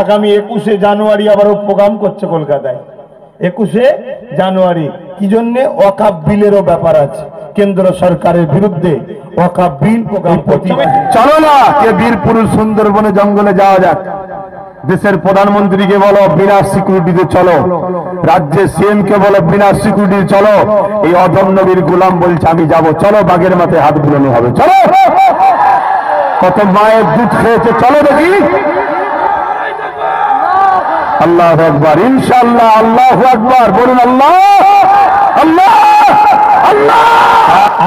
আগামী 21শে জানুয়ারি আবারও প্রোগ্রাম করছে কলকাতায়। 21শে জানুয়ারি কি জন্য? ওয়াকফ বিলেরও ব্যাপার আছে, কেন্দ্র সরকারের বিরুদ্ধে ওয়াকফ বিল প্রোগ্রাম করছে। চলো না কে বীর পুরুষ সুন্দরবনে জঙ্গলে যাওয়া যাক। দেশের প্রধানমন্ত্রীকে বলো বিনা সিকিউরিটিতে চলো, রাজ্যের সিএম কে বলো বিনা সিকিউরিটি চলো। এই অধম নবীর গোলাম বলছে আমি যাব, চলো বাগের মাথায় হাত বুলানো হবে। চলো, কত মায়ের দুধ খেয়েছে, চলো দেখি। আল্লাহু আকবার, ইনশাআল্লাহ। আল্লাহু আকবার, বলুন আল্লাহ আল্লাহ আল্লাহ।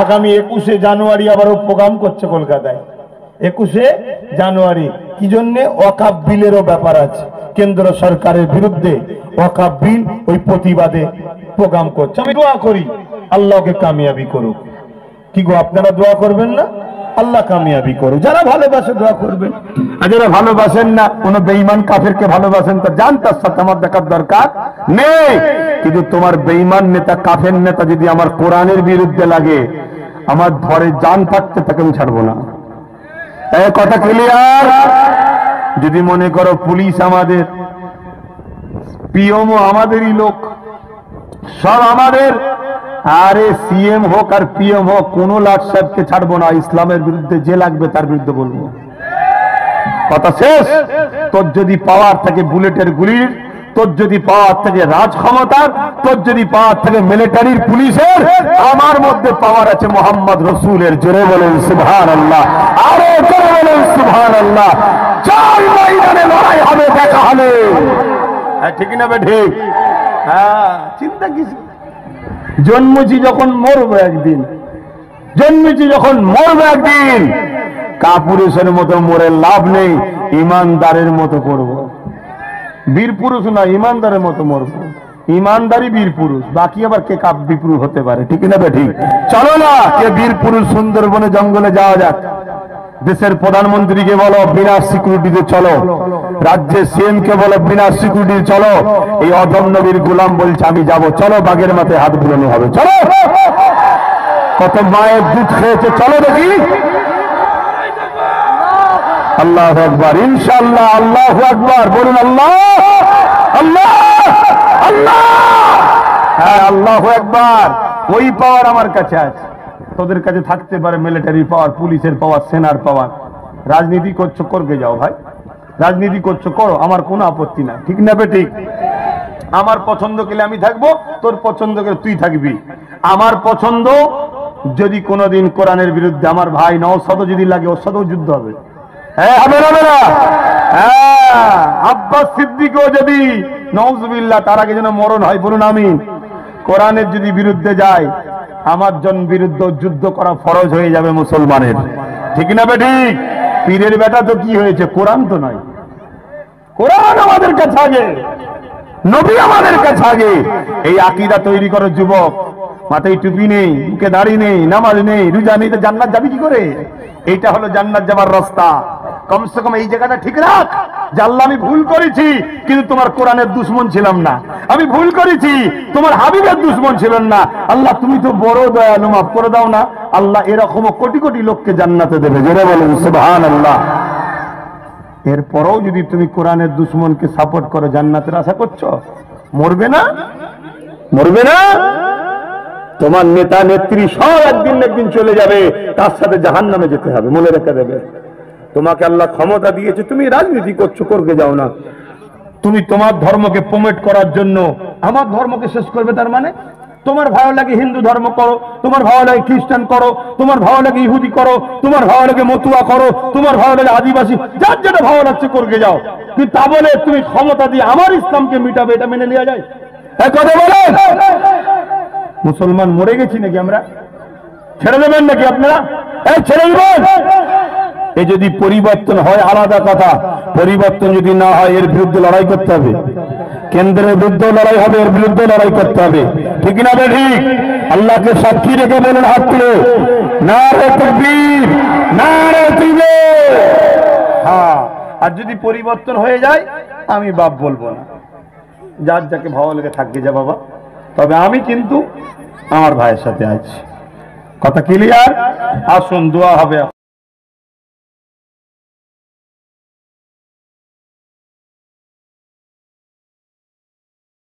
আগামী 21শে জানুয়ারি আবারও প্রোগ্রাম করছে কলকাতায়। 21শে জানুয়ারি কি জন্য? ওয়াকফ বিলেরও ব্যাপার আছে, কেন্দ্র সরকারের বিরুদ্ধে ওয়াকফ বিল ওই প্রতিবাদে প্রোগ্রাম করছে। আমি দোয়া করি আল্লাহকে কামিয়াবি করুক। কি গো, আপনারা দোয়া করবেন না? আল্লাহ কামিয়াবি করুক। যারা ভালোবাসে দোয়া করবেন, আর যারা ভালোবাসেন না, কোন বেঈমান কাফেরকে ভালোবাসেন তো জান তার সাথে আমার দেখার দরকার নেই। কিন্তু তোমার বেঈমান নেতা, কাফের নেতা যদি আমার কোরআনের বিরুদ্ধে লাগে, আমার ধরে জান থাকতে তাকে আমি ছাড়বো না। এই কথা ক্লিয়ার? যদি মনে করো পুলিশ আমাদের, পিএমও আমাদেরই লোক, সব আমাদের, আরে সিএম হোক আর পিএম হোক, কোন লাট সাহেবকে ছাড়বো না। ইসলামের বিরুদ্ধে যে লাগবে তার বিরুদ্ধে বলবো। কথা শেষ। তোর যদি পাওয়ার থাকে বুলেটের গুলির, তোর যদি পাওয়ার থেকে রাজ ক্ষমতার, তোর যদি পাওয়ার থেকে মিলিটারির, পুলিশের, আমার মধ্যে পাওয়ার আছে মোহাম্মদ রসুলের। জোরে বলেন সুবহানাল্লাহ, আরো জোরে বলেন সুবহানাল্লাহ। চার ময়দানে লড়াই হবে, দেখা হবে। ঠিক না বে ঠিক? হ্যাঁ, চিন্তা কিছু। জন্মেছি যখন মরবো একদিন, জন্মেছি যখন মরবো একদিন। কাপুরুষের মতো মরে লাভ নেই, ইমানদারের মতো করবো। বীর পুরুষ না, ইমানদারের মতো মরবো। ইমানদারি বীর পুরুষ, বাকি আবার কে কাপ বিপুরুষ হতে পারে। ঠিক না বে ঠিক? চলো না কে বীর পুরুষ সুন্দরবনে জঙ্গলে যাওয়া যাক। দেশের প্রধানমন্ত্রীকে বলো বিনা সিকিউরিটিতে চলো, রাজ্যের সিএম কে বলো বিনা সিকিউরিটি চলো। এই অধম নবীর গোলাম বলছে আমি যাব, চলো বাগের মাথায় হাত বুলানো হবে। চলো, কত মায়ের দুধ খেয়েছে, চলো দেখি। আল্লাহু আকবার, ইনশাআল্লাহ। আল্লাহু আকবার, বলুন আল্লাহ আল্লাহ আল্লাহ। হ্যাঁ, আল্লাহু আকবার। ওই পাওয়ার আমার কাছে আছে, তোদের কাছে থাকতে পারে মিলিটারি পাওয়ার, পুলিশের পাওয়ার, সেনার পাওয়ার। রাজনীতি করছো, করবে যাও ভাই, রাজনীতি করছো করো, আমার কোনো আপত্তি না। ঠিক না বে ঠিক? আমার পছন্দ গেলে আমি থাকবো, তোর পছন্দ গেলে তুই থাকবি। আমার পছন্দ যদি কোনোদিন কোরআনের বিরুদ্ধে, আমার ভাই নওশাদ যদি লাগে, ওর সাথেও যুদ্ধ হবে। হ্যাঁ, হবে না? হ্যাঁ, আব্বাস সিদ্দিকও যদি নাউজুবিল্লাহ তার আগে যেন মরণ হয়, বলুন আমিন। কোরআনের যদি বিরুদ্ধে যায়, আমার জন বিরুদ্ধে যুদ্ধ করা ফরজ হয়ে যাবে মুসলমানের। ঠিক না বে ঠিক? পীরের বেটা তো কি হয়েছে, কোরআন তো নয়। কোরআন আমাদের কাছে আগে, নবী আমাদের কাছে আগে। এই আকীদা তৈরি করো যুবক। মাথায় টুপি নেই, মুখে দাড়ি নেই, নামাজ নেই, রোজা নেই, তো জান্নাত যাবি কি করে? এইটা হলো জান্নাত যাবার রাস্তা। কমসে কম এই জায়গাটা ঠিক রাখ যে আল্লাহ আমি ভুল করেছি, কিন্তু তোমার কোরআনের দুশ্মন ছিলাম না। আমি ভুল করেছি, তোমার হাবিবের দুশ্মন ছিলেন না। আল্লাহ তুমি তো বড় দয়ালু, মাফ করে দাও না। আল্লাহ এরকমও কোটি কোটি লোককে জান্নাতে দেবে। জোরে বলেন সুবহানাল্লাহ। এরপরও যদি তুমি কোরআনের দুশ্মনকে সাপোর্ট করে জান্নাতের আশা করছো, মরবে না? মরবে না? তোমার নেতা নেত্রী সব একদিন একদিন চলে যাবে, তার সাথে জাহান্নামে যেতে হবে, মনে রেখে দেবে। তোমাকে আল্লাহ ক্ষমতা দিয়েছে, তুমি রাজনীতি করছো, করবে যাও না। তুমি তোমার ধর্মকে প্রমোট করার জন্য আমার ধর্মকে শেষ করবে, তার মানে তোমার ভালো লাগে হিন্দু ধর্ম করো, তোমার ভালো লাগে খ্রিস্টান করো, তোমার ভালো লাগে ইহুদি করো, তোমার ভালো লাগে মতুয়া করো, তোমার ভালো লাগে আদিবাসী, যার যেটা ভালো লাগছে করবে যাও। কিন্তু তা বলে তুমি ক্ষমতা দিয়ে আমার ইসলামকে মিটাবে, এটা মেনে নেওয়া যায়? কথা বলে মুসলমান মরে গেছি নাকি আমরা? ছেড়ে দেবেন নাকি আপনারা? ছেড়ে দেবেন? এ যদি পরিবর্তন হয় আলাদা কথা, পরিবর্তন যদি না হয় এর বিরুদ্ধে লড়াই করতে হবে। কেন্দ্রের বিরুদ্ধে লড়াই হবে, এর বিরুদ্ধে লড়াই করতে হবে। ঠিক না বে ঠিক? আল্লাহকে সাক্ষী রেখে বলেন হাত তুলে নারে তাকবীর, নারে তাকবীর। হ্যাঁ, আর যদি পরিবর্তন হয়ে যায় আমি বাপ বলবো না, যার যাকে ভালো লেগে থাকবে যা বাবা। তবে আমি কিন্তু আমার ভাইয়ের সাথে আছি। কথা ক্লিয়ার? আসুন দোয়া হবে।